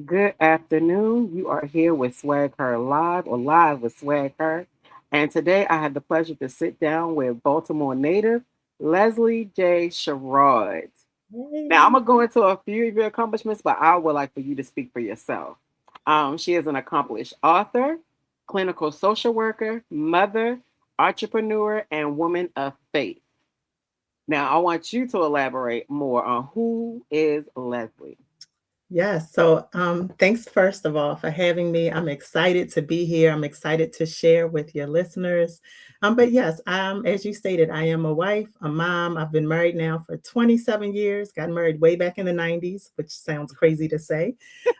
Good afternoon. You are here with SwagHer Live or Live with SwagHer. And today I have the pleasure to sit down with Baltimore native Leslie J. Sherrod. Now, I'm Hey. going to go into a few of your accomplishments, but I would like for you to speak for yourself. She is an accomplished author, clinical social worker, mother, entrepreneur, and woman of faith. Now, I want you to elaborate more on who is Leslie. Yes. So thanks first of all for having me. I'm excited to be here. I'm excited to share with your listeners. But yes, as you stated, I am a wife, a mom. I've been married now for 27 years. Got married way back in the 90s, which sounds crazy to say.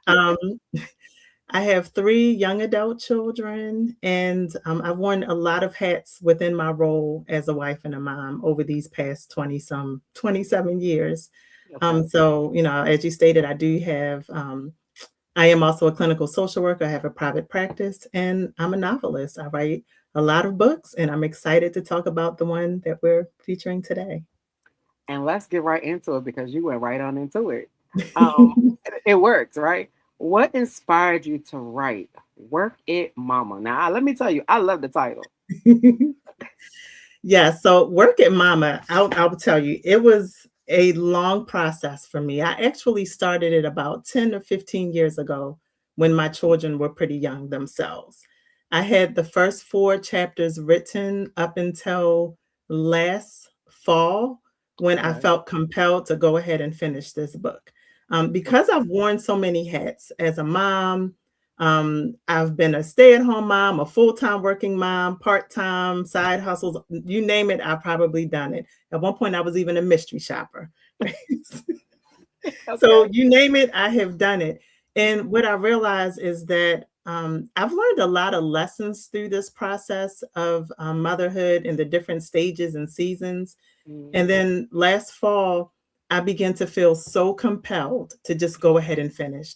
Um, I have three young adult children, and I've worn a lot of hats within my role as a wife and a mom over these past 27 years. Okay. As you stated, I am also a clinical social worker. I have a private practice, and I'm a novelist. I write a lot of books, and I'm excited to talk about the one that we're featuring today. And let's get right into it because you went right on into it. Um, it works, right? What inspired you to write Work It Mama? Now, let me tell you, I love the title. Yeah, so work at Mama, I'll tell you, it was a long process for me. I actually started it about 10 or 15 years ago when my children were pretty young themselves. I had the first four chapters written up until last fall when I Okay. felt compelled to go ahead and finish this book. Because Okay. I've worn so many hats as a mom, I've been a stay-at-home mom, a full-time working mom, part-time, side hustles, you name it, I've probably done it. At one point, I was even a mystery shopper. So Okay. you name it, I have done it. And what I realize is that I've learned a lot of lessons through this process of motherhood and the different stages and seasons. And Mhm. then last fall, I began to feel so compelled to just go ahead and finish.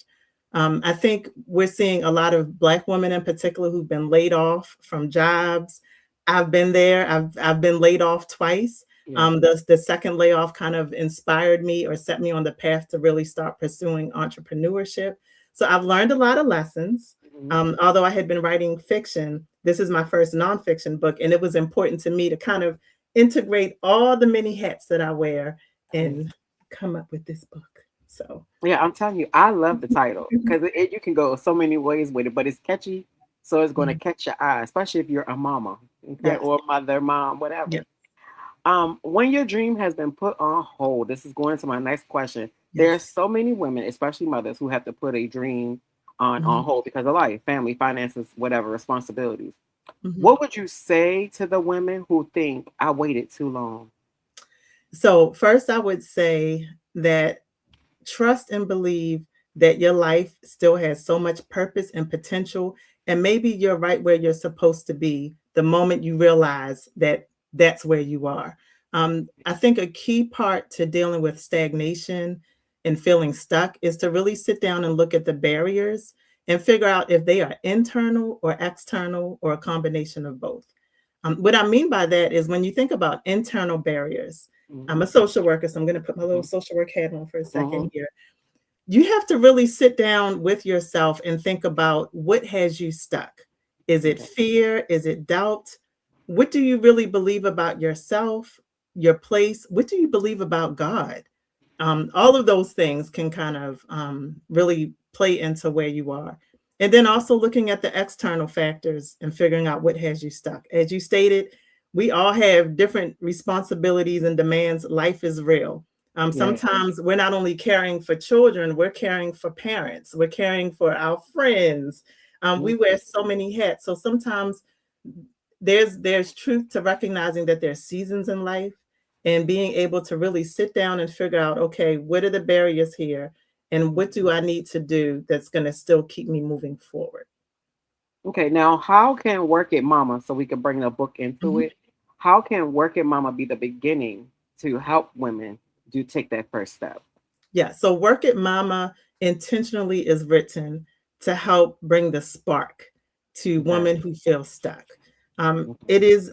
I think we're seeing a lot of Black women in particular who've been laid off from jobs. I've been there. I've been laid off twice. Yeah. The second layoff kind of inspired me or set me on the path to really start pursuing entrepreneurship. So I've learned a lot of lessons. Mhm. Although I had been writing fiction, this is my first nonfiction book, and it was important to me to kind of integrate all the many hats that I wear Yeah. and come up with this book. So, Yeah, I'm telling you, I love the title because you can go so many ways with it, but it's catchy, so it's going to mhm, catch your eye, especially if you're a mama, okay, yes, or mother, mom, whatever. yes, When your dream has been put on hold, this is going to my next question. There are yes. so many women, especially mothers, who have to put a dream on Mhm, hold because of life, family, finances, whatever, responsibilities. mhm. What would you say to the women who think I waited too long? So, first, I would say that trust and believe that your life still has so much purpose and potential. And maybe you're right where you're supposed to be the moment you realize that that's where you are. I think a key part to dealing with stagnation and feeling stuck is to really sit down and look at the barriers and figure out if they are internal or external or a combination of both. What I mean by that is when you think about internal barriers, I'm Mm-hmm. a social worker, so I'm going to put my little Mm-hmm. social work hat on for a Mm-hmm. second here. You have to really sit down with yourself and think about what has you stuck. Is it Okay. fear? Is it doubt? What do you really believe about yourself, your place? What do you believe about God? All of those things can kind of really play into where you are. And then also looking at the external factors and figuring out what has you stuck. As you stated, we all have different responsibilities and demands. Life is real. Yeah. Sometimes we're not only caring for children, we're caring for parents, we're caring for our friends. We Mhm. wear so many hats. So sometimes there's truth to recognizing that there's seasons in life and being able to really sit down and figure out, okay, what are the barriers here and what do I need to do that's going to still keep me moving forward. Okay, now how can Work It Mama, so we can bring the book into Mhm. it, how can Work It Mama be the beginning to help women do take that first step? Yeah, so Work It Mama intentionally is written to help bring the spark to Okay. women who feel stuck. It is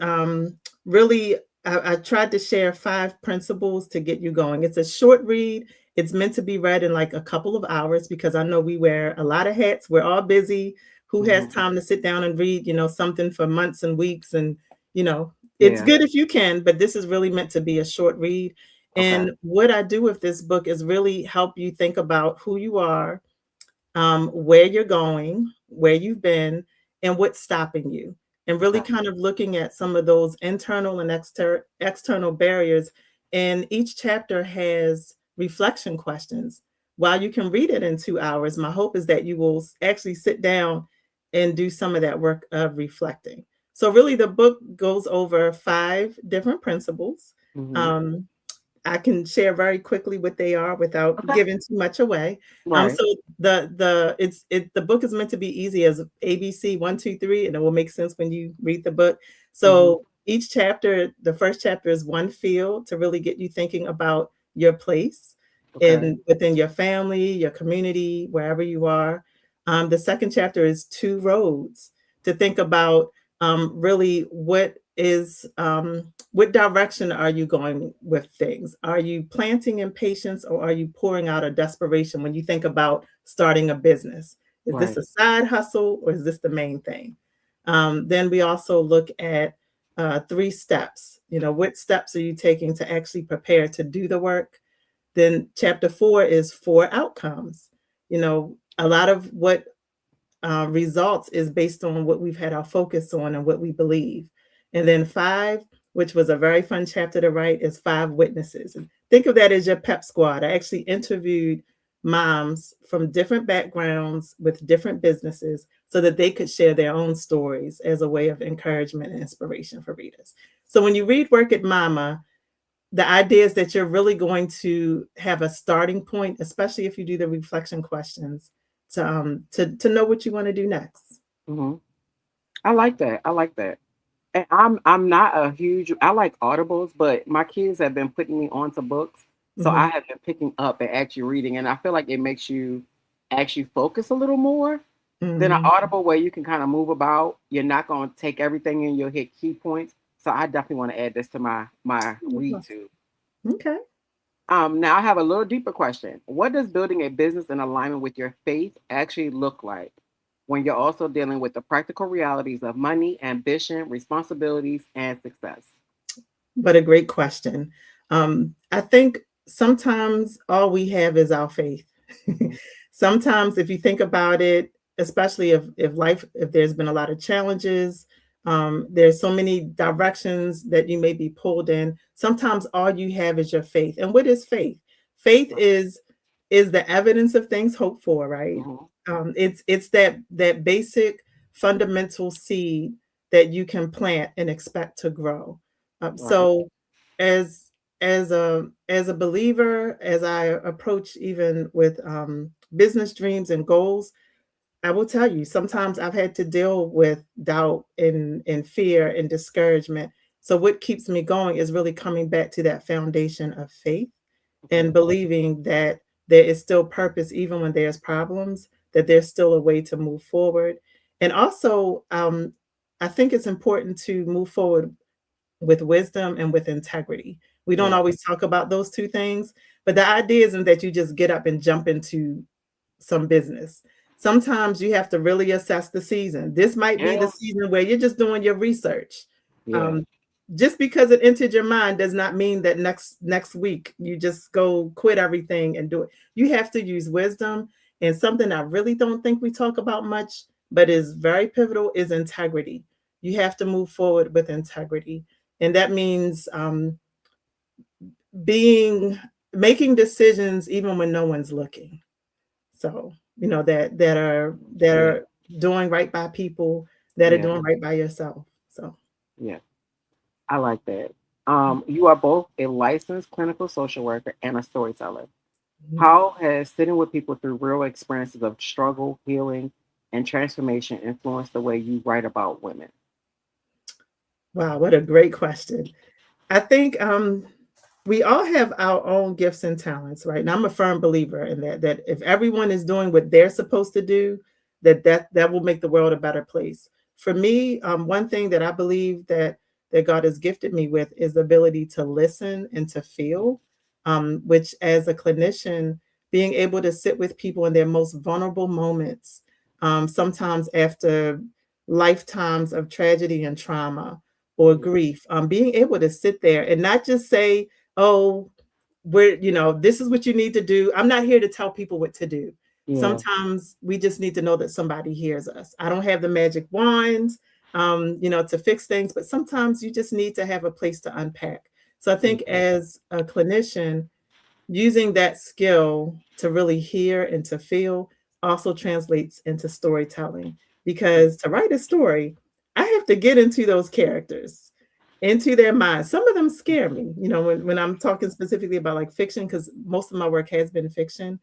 really, I tried to share five principles to get you going. It's a short read, It's meant to be read in like a couple of hours because I know we wear a lot of hats. We're all busy. Who has Hmm. time to sit down and read, something for months and weeks? And, you know, it's Yeah. good if you can, but this is really meant to be a short read. Okay. And what I do with this book is really help you think about who you are, where you're going, where you've been, and what's stopping you. And really Okay. kind of looking at some of those internal and external barriers. And each chapter has reflection questions. While you can read it in 2 hours, my hope is that you will actually sit down and do some of that work of reflecting. So, really, the book goes over 5 different principles. Hmm. Um, I can share very quickly what they are without Okay. giving too much away. Right. So the book is meant to be easy as ABC 1, 2, 3, and it will make sense when you read the book. Hmm. So each chapter, the first chapter is one field to really get you thinking about your place Okay. in within your family, your community, wherever you are. The second chapter is 2 roads to think about really what direction are you going with things? Are you planting in patience or are you pouring out a desperation when you think about starting a business? Is this Right. a side hustle or is this the main thing? Then we also look at 3 steps. What steps are you taking to actually prepare to do the work? Then chapter 4 is 4 outcomes. A lot of what results is based on what we've had our focus on and what we believe. And then 5, which was a very fun chapter to write, is 5 witnesses. And think of that as your pep squad. I actually interviewed moms from different backgrounds with different businesses so that they could share their own stories as a way of encouragement and inspiration for readers. So when you read Work at Mama, the idea is that you're really going to have a starting point, especially if you do the reflection questions, to know what you want to do next. Hmm. I like that. I like that. And I'm not a huge I like audibles, but my kids have been putting me onto books. So I Mhm, have been picking up and actually reading, and I feel like it makes you actually focus a little more than an mhm. audible where you can kind of move about. You're not going to take everything in, you'll hit key points. So I definitely want to add this to my read too. Okay. Now I have a little deeper question. What does building a business in alignment with your faith actually look like when you're also dealing with the practical realities of money, ambition, responsibilities, and success? What a great question. I think sometimes all we have is our faith. Mhm. Sometimes, if you think about it, especially if there's been a lot of challenges, there's so many directions that you may be pulled in. Sometimes all you have is your faith. And what is faith? Faith Right. is the evidence of things hoped for, right? Mhm. It's that basic fundamental seed that you can plant and expect to grow. Right. So as as a believer, as I approach even with business dreams and goals, I will tell you sometimes I've had to deal with doubt and fear and discouragement. So what keeps me going is really coming back to that foundation of faith and Okay. believing that there is still purpose even when there's problems, that there's still a way to move forward. And also, I think it's important to move forward with wisdom and with integrity. We don't Yeah. always talk about those 2 things, but the idea isn't that you just get up and jump into some business. Sometimes you have to really assess the season. This might be the Yeah. season where you're just doing your research. Yeah. Um, just because it entered your mind does not mean that next week you just go quit everything and do it. You have to use wisdom. And something I really don't think we talk about much, but is very pivotal, is integrity. You have to move forward with integrity, and that means being making decisions even when no one's looking. So, that are Yeah. doing right by people, that are Yeah. doing right by yourself. So, Yeah. I like that. You are both a licensed clinical social worker and a storyteller. mhm. How has sitting with people through real experiences of struggle, healing, and transformation influenced the way you write about women? Wow, what a great question. I think we all have our own gifts and talents, right? And I'm a firm believer in that if everyone is doing what they're supposed to do, that will make the world a better place. For me, one thing that I believe that God has gifted me with is the ability to listen and to feel. which as a clinician, being able to sit with people in their most vulnerable moments, sometimes after lifetimes of tragedy and trauma or Yeah. grief, being able to sit there and not just say, oh, this is what you need to do. I'm not here to tell people what to do. Yeah. Sometimes we just need to know that somebody hears us. I don't have the magic wand, to fix things, but sometimes you just need to have a place to unpack. So I think Mhm. as a clinician, using that skill to really hear and to feel also translates into storytelling. Yeah. Because to write a story, I have to get into those characters, into their minds. Some of them scare me, when I'm talking specifically about like fiction, because most of my work has been fiction.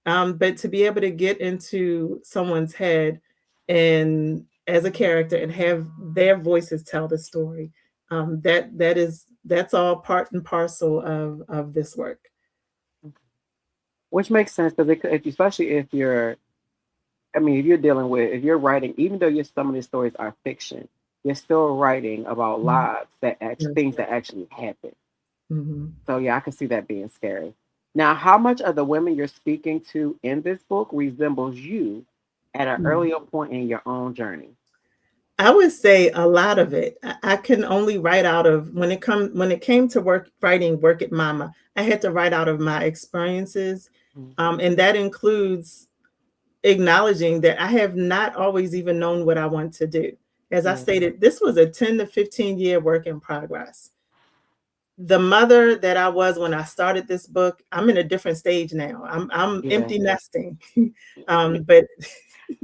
But to be able to get into someone's head and as a character and have their voices tell the story, that's all part and parcel of this work. Which makes sense because if, especially if you're, I mean, if you're dealing with, if you're writing, even though some of these stories are fiction, you're still writing about Mhm. lives Yes. things that actually happen. Mhm. So yeah, I can see that being scary. Now, how much of the women you're speaking to in this book resembles you at an Mhm. earlier point in your own journey? I would say a lot of it. I can only write out of when it came to writing Work at Mama, I had to write out of my experiences. Mhm. And that includes acknowledging that I have not always even known what I want to do. As I Yeah, stated, this was a 10 to 15-year work in progress. The mother that I was when I started this book, I'm in a different stage now. I'm yeah. empty nesting. But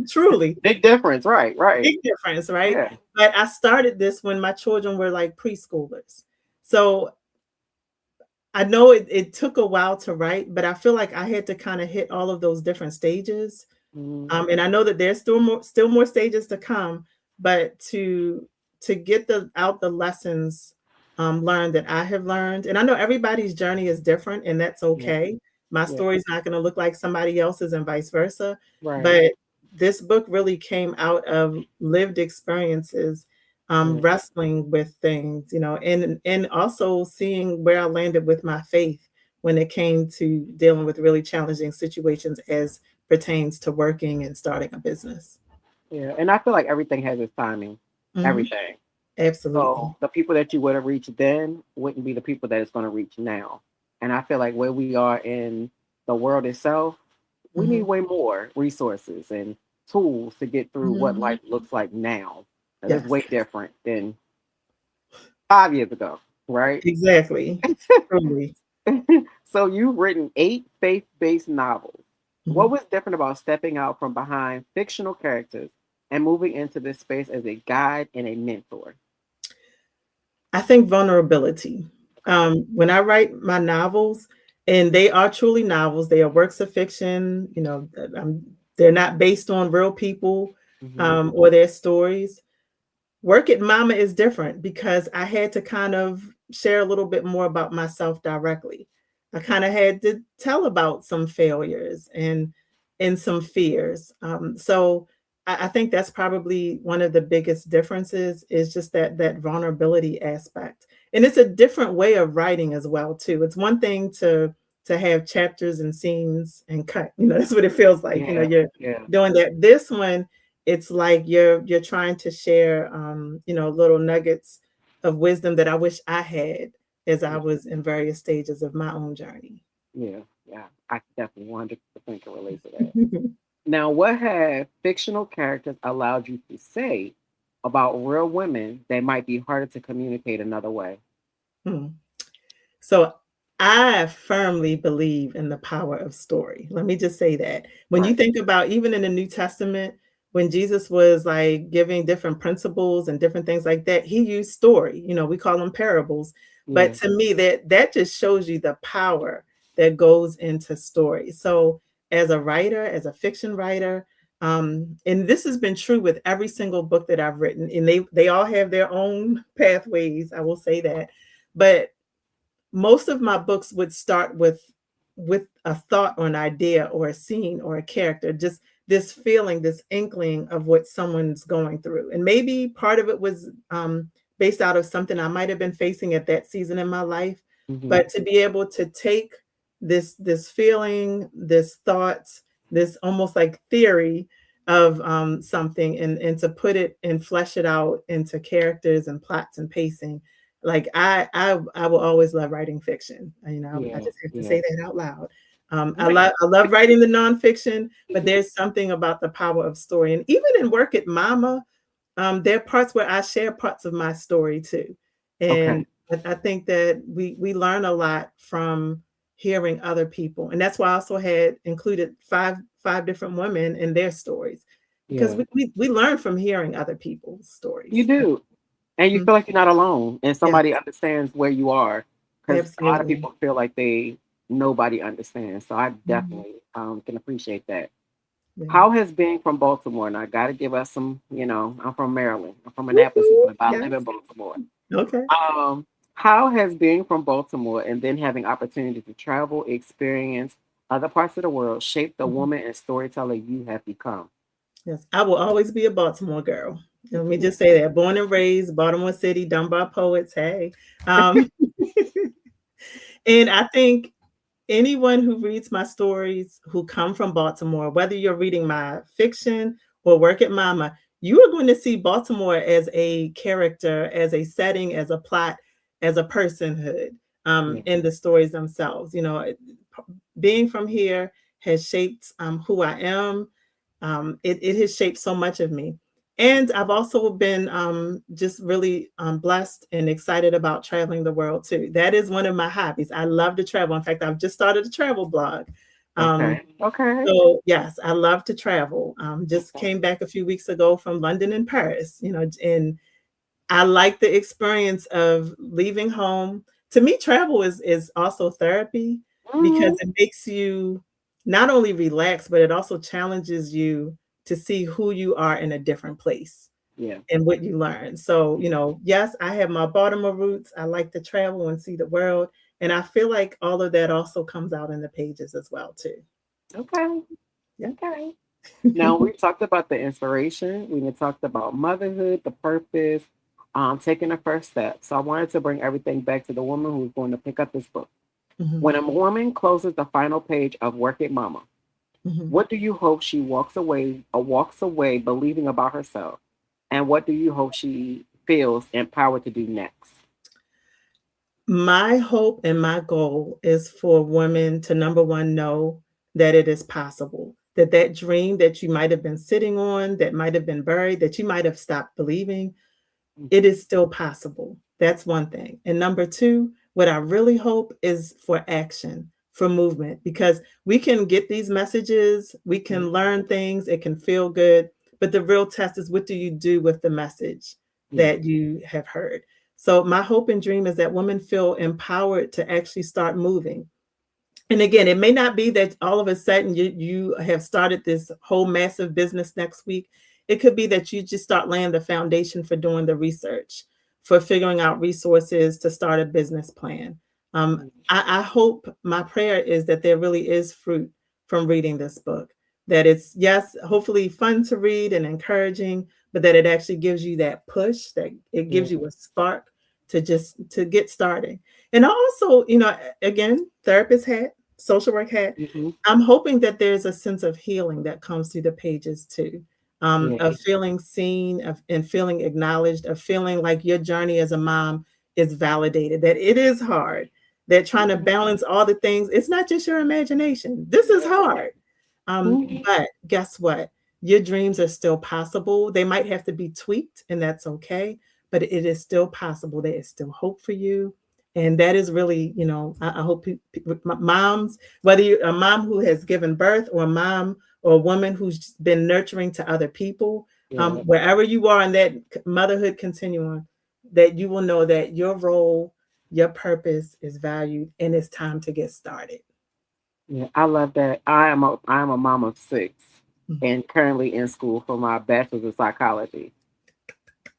truly, Big difference, right? Right. big difference, right? Yeah. But I started this when my children were like preschoolers. So I know it took a while to write, but I feel like I had to kind of hit all of those different stages. Mhm. And I know that there's still more stages to come, but to get the lessons learned that I have learned, and I know everybody's journey is different, and that's Yeah. okay. My Yeah. story's not going to look like somebody else's, and vice versa. Right. But this book really came out of lived experiences, Yeah. wrestling with things, and also seeing where I landed with my faith when it came to dealing with really challenging situations as pertains to working and starting a business. Yeah. And I feel like everything has its timing. Mhm. Everything. Absolutely. So the people that you would have reached then wouldn't be the people that it's going to reach now. And I feel like where we are in the world itself, we need Mhm. way more resources and tools to get through what Mhm. life looks like now. And it's Yes, way different than 5 years ago, right? exactly. Truly. So you've written 8 faith-based novels. What Mhm. was different about stepping out from behind fictional characters and moving into this space as a guide and a mentor? I think vulnerability. Okay. When I write my novels, and they are truly novels, they are works of fiction, they're not based on real people, Hmm. or their stories. Work at Mama is different because I had to kind of share a little bit more about myself directly. I kind of had to tell about some failures and some fears. So I think that's probably one of the biggest differences is just that vulnerability aspect. And it's a different way of writing as well too. It's one thing to have chapters and scenes and cut. That's what it feels like. Yeah, You're yeah, doing that. This one, it's like you're trying to share little nuggets of wisdom that I wish I had as I yeah, was in various stages of my own journey. yeah, yeah. I definitely 100% can relate to that. Now, what have fictional characters allowed you to say about real women that might be harder to communicate another way? Hmm. So I firmly believe in the power of story. Let me just say that. When you Right. think about even in the New Testament, when Jesus was like giving different principles and different things like that, he used story. We call them parables. But Yeah. to me, that just shows you the power that goes into story. So as a writer, as a fiction writer, and this has been true with every single book that I've written, and they all have their own pathways. I will say that. But most of my books would start with a thought or an idea or a scene or a character, just this feeling, this inkling of what someone's going through. And maybe part of it was based out of something I might have been facing at that season in my life. Mm-hmm. But to be able to take this feeling, this thoughts, this almost like theory of something, and to put it and flesh it out into characters and plots and pacing. Like I will always love writing fiction. I Yeah. just have to Yeah. say that out loud. I love writing the nonfiction, but there's something about the power of story. And even in work at Momma, there are parts where I share parts of my story too. Okay. And I think that we learn a lot from hearing other people. And that's why I also had included five different women in their stories, because Yeah. we learn from hearing other people's You stories. do. And you Mhm. feel like you're not alone and Yeah, somebody understands where you are. Because a lot of absolutely. people feel like nobody understands. So I Mhm. definitely can appreciate that. Yeah. How has being from Baltimore, and I got to give us some, I'm from Maryland. I'm from Annapolis, Woo-hoo. but I live Yes. in Baltimore. Okay. How has being from Baltimore and then having opportunity to travel, experience other parts of the world shaped the Mhm. woman and storyteller you have become? Yes, I will always be a Baltimore girl. Let me just say that. Born and raised, Baltimore City, done by poets. Hey. Um, and I think anyone who reads my stories who come from Baltimore, whether you're reading my fiction or work at Mama, you are going to see Baltimore as a character, as a setting, as a plot, as a personhood Yeah. in the stories themselves. Being from here has shaped who I am. It has shaped so much of me. And I've also been just really blessed and excited about traveling the world too. That is one of my hobbies. I love to travel. In fact, I've just started a travel blog. Um, Okay. Okay. so yes, I love to travel. Just came back a few weeks ago from London and Paris, and I like the experience of leaving home. To me, travel is also therapy because Hmm. it makes you not only relax, but it also challenges you to see who you are in a different place Yeah. and what you learn. So, yes, I have my Baltimore roots. I like to travel and see the world. And I feel like all of that also comes out in the pages as well, too. Okay. Yeah. Okay. Now we talked about the inspiration. We talked about motherhood, the purpose, taking the first step. So I wanted to bring everything back to the woman who's going to pick up this book. Mhm, When a woman closes the final page of Work It Mama, mhm. what do you hope she walks away believing about herself? And what do you hope she feels empowered to do next? My hope and my goal is for women to, number one, know that it is possible, that that dream that you might have been sitting on, that might have been buried, that you might have stopped believing, it is still possible. That's one thing. And number two, what I really hope is for action, for movement, because we can get these messages, we Mhm. can learn things, it can feel good, but the real test is, what do you do with the message Yeah. that you have heard? So my hope and dream is that women feel empowered to actually start moving. And again, it may not be that all of a sudden you have started this whole massive business next week. It could be that you just start laying the foundation for doing the research, for figuring out resources to start a business plan. I hope, my prayer is that there really is fruit from reading this book. That it's, yes, hopefully fun to read and encouraging, but that it actually gives you that push, that it Yeah. gives you a spark to get started. And I also, again, therapist hat, social work hat. Hmm. I'm hoping that there's a sense of healing that comes through the pages too, Yeah. of feeling seen, and feeling acknowledged, of feeling like your journey as a mom is validated, that it is hard, that trying to balance all the things, it's not just your imagination. This is hard. Mhm. But guess what? Your dreams are still possible. They might have to be tweaked, and that's okay, but it is still possible. There is still hope for you. And that is really, I hope moms, whether you're a mom who has given birth, or a mom or a woman who's been nurturing to other people, Yeah. wherever you are in that motherhood continuum, that you will know that your role, your purpose is valued, and it's time to get started. Yeah. I love that. I am a mom of six and currently in school for my bachelor's in psychology.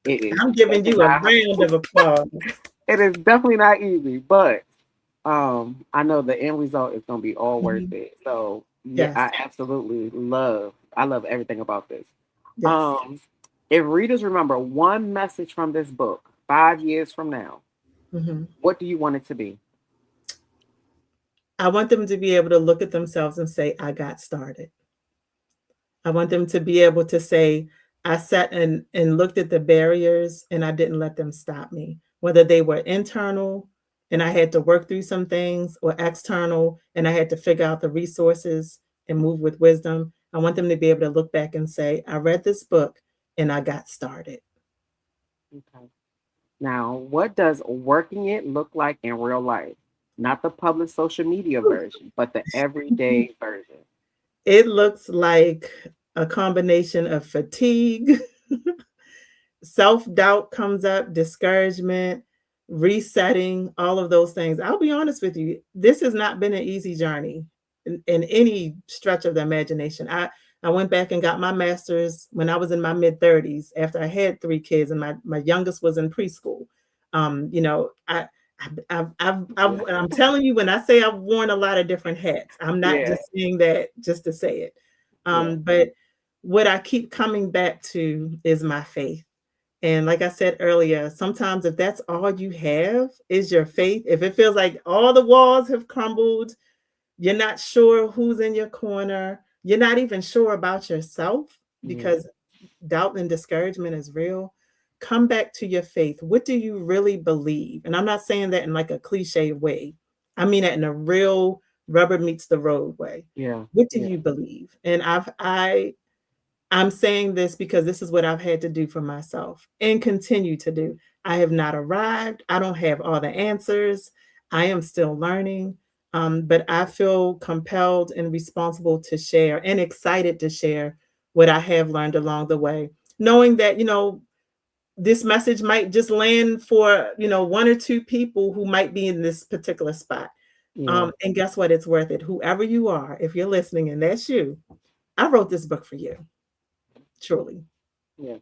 It is I'm giving definitely you a not round of applause. it is definitely not easy, but I know the end result is gonna be all worth Mhm. it. So yeah, Yes, I love everything about this. yes. Um, if readers remember one message from this book 5 years from now, Mhm. what do you want it to be? I want them to be able to look at themselves and say, I got started. I want them to be able to say, I sat and looked at the barriers and I didn't let them stop me, whether they were internal and I had to work through some things or external and I had to figure out the resources and move with wisdom. I want them to be able to look back and say, I read this book and I got started. Okay. Now, what does working it look like in real life? Not the public social media version, but the everyday version. It looks like a combination of fatigue, self-doubt comes up, discouragement, resetting, all of those things. I'll be honest with you, this has not been an easy journey in any stretch of the imagination. I went back and got my master's when I was in my mid 30s after I had 3 kids and my youngest was in preschool. You know, I'm telling you, when I say I've worn a lot of different hats, I'm not Yeah, just saying that just to say it. yeah, But what I keep coming back to is my faith. And like I said earlier, sometimes if that's all you have is your faith, if it feels like all the walls have crumbled, you're not sure who's in your corner, you're not even sure about yourself yeah, because doubt and discouragement is real. Come back to your faith. What do you really believe? And I'm not saying that in like a cliche way. I mean it in a real rubber meets the road way. yeah, What do yeah, you believe? And I'm saying this because this is what I've had to do for myself and continue to do. I have not arrived. I don't have all the answers. I am still learning. But I feel compelled and responsible to share and excited to share what I have learned along the way, knowing that, this message might just land for, one or two people who might be in this particular spot. yeah, And guess what? It's worth it. Whoever you are, if you're listening and that's you, I wrote this book for you, truly. yeah.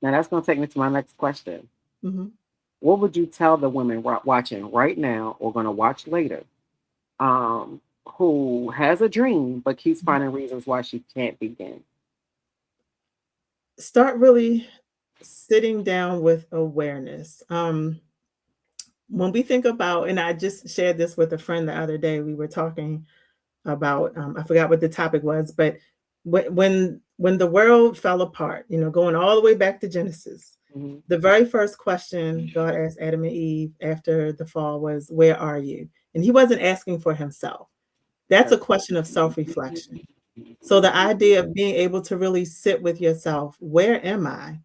Now that's going to take me to my next question. Mhm. What would you tell the women watching right now or going to watch later, um, who has a dream but keeps Mhm. finding reasons why she can't begin? Start really sitting down with awareness. When we think about, and I just shared this with a friend the other day, we were talking about, I forgot what the topic was, but when the world fell apart, going all the way back to Genesis, Hmm. the very first question God asked Adam and Eve after the fall was, "Where are you?" And He wasn't asking for Himself. That's a question of self-reflection. So the idea of being able to really sit with yourself, where am I?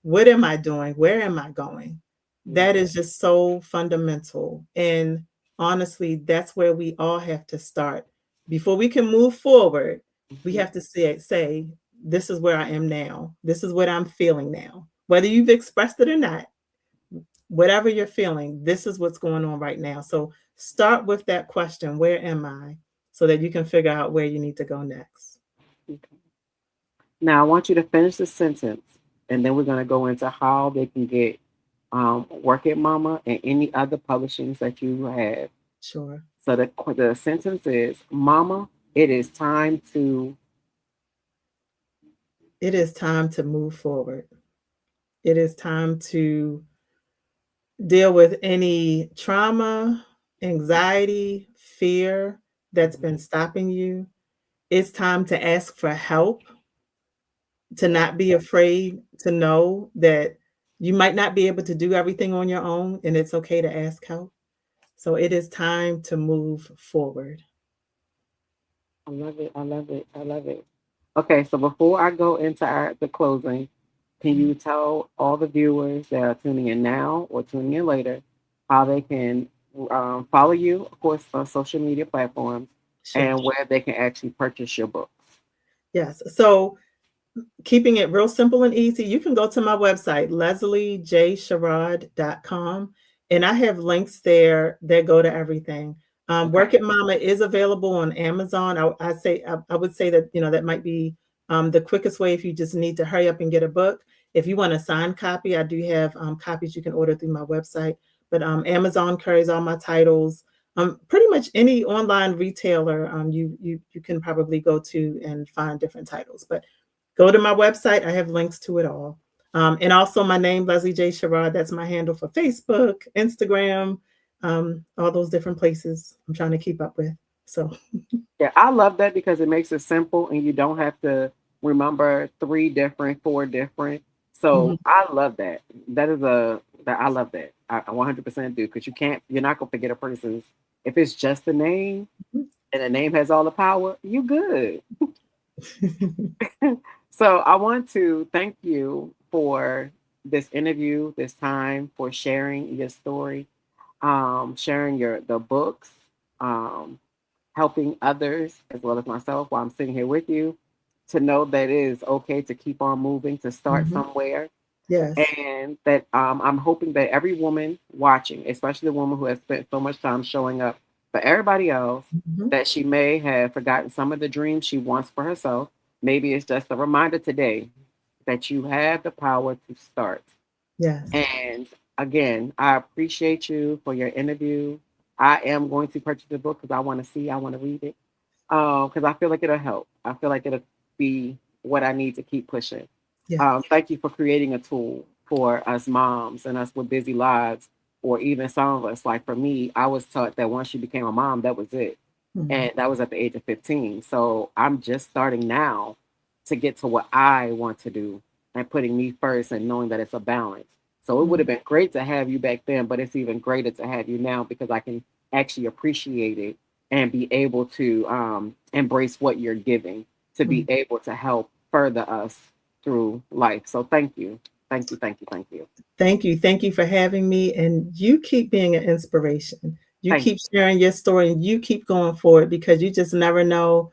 What am I doing? Where am I going? Yeah. That is just so fundamental. And honestly, that's where we all have to start. Before we can move forward, we Hmm. have to say, this is where I am now. This is what I'm feeling now. Whether you've expressed it or not, whatever you're feeling, this is what's going on right now. So start with that question, where am I? So that you can figure out where you need to go next. Okay. Now, I want you to finish the sentence, and then we're going to go into how they can get Work at Mama and any other publishings that you have. Sure. So the sentence is, Mama, it is time to. It is time to move forward. It is time to deal with any trauma, anxiety, fear that's been stopping you. It's time to ask for help, to not be afraid, to know that you might not be able to do everything on your own, and it's okay to ask help. So it is time to move forward. I love it. I love it. I love it. Okay, so before I go into the closing, can Mhm. you tell all the viewers that are tuning in now or tuning in later how they can follow you, of course, on social media platforms, Sure. and where they can actually purchase your books? Yes. So keeping it real simple and easy, you can go to my website, lesliejsherrod.com, and I have links there that go to everything. Okay. Work at Mama is available on Amazon. I would say that that might be the quickest way if you just need to hurry up and get a book. If you want a signed copy, I do have copies you can order through my website. But Amazon carries all my titles. Pretty much any online retailer you can probably go to and find different titles. But go to my website. I have links to it all. And also my name, Leslie J. Sherrod. That's my handle for Facebook, Instagram, all those different places I'm trying to keep up with. So, Yeah, I love that because it makes it simple and you don't have to remember three different, four different. mhm, So I love that. That I love that. I 100% do because you're not gonna forget a person's. If it's just a name and the name has all the power, you good. mhm. So I want to thank you for this interview, this time, for sharing your story, sharing the books, um, helping others as well as myself while I'm sitting here with you to know that it is okay to keep on moving, to start somewhere, Yes. and that I'm hoping that every woman watching, especially the woman who has spent so much time showing up for everybody else, Mhm. that she may have forgotten some of the dreams she wants for herself. Maybe it's just a reminder today that you have the power to start. Yes. And again, I appreciate you for your interview. I am going to purchase the book because I want to read it. Because I feel like it'll help. I feel like it'll be what I need to keep pushing. Yes. Thank you for creating a tool for us moms and us with busy lives, or even some of us. Like for me, I was taught that once you became a mom, that was it. Mhm. And that was at the age of 15. So I'm just starting now to get to what I want to do and putting me first and knowing that it's a balance. So it would have Mhm. been great to have you back then, but it's even greater to have you now because I can actually appreciate it and be able to embrace what you're giving to be Mhm. able to help further us through life. So thank you. Thank you. Thank you. Thank you. Thank you. Thank you for having me. And you keep being an inspiration. You Thank keep sharing your story and you keep going forward because you just never know.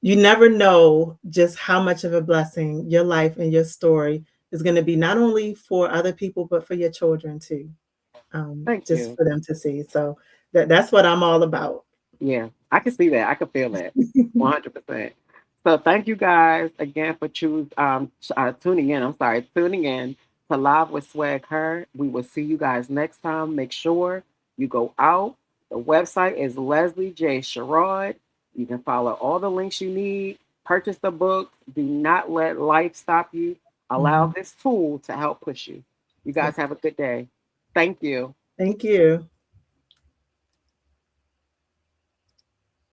You never know just how much of a blessing your life and your story is going to be, not only for other people, but for your children too, thank just you. for them to see. So that's what I'm all about. Yeah, I can see that. I can feel that 100%. So thank you guys again for tuning in. I'm sorry, tuning in to Live with Swag Her. We will see you guys next time. Make sure you go out. The website is Leslie J. Sherrod. You can follow all the links you need. Purchase the books. Do not let life stop you. Allow Mhm. this tool to help push you. You Yeah. guys have a good day. Thank you. Thank you.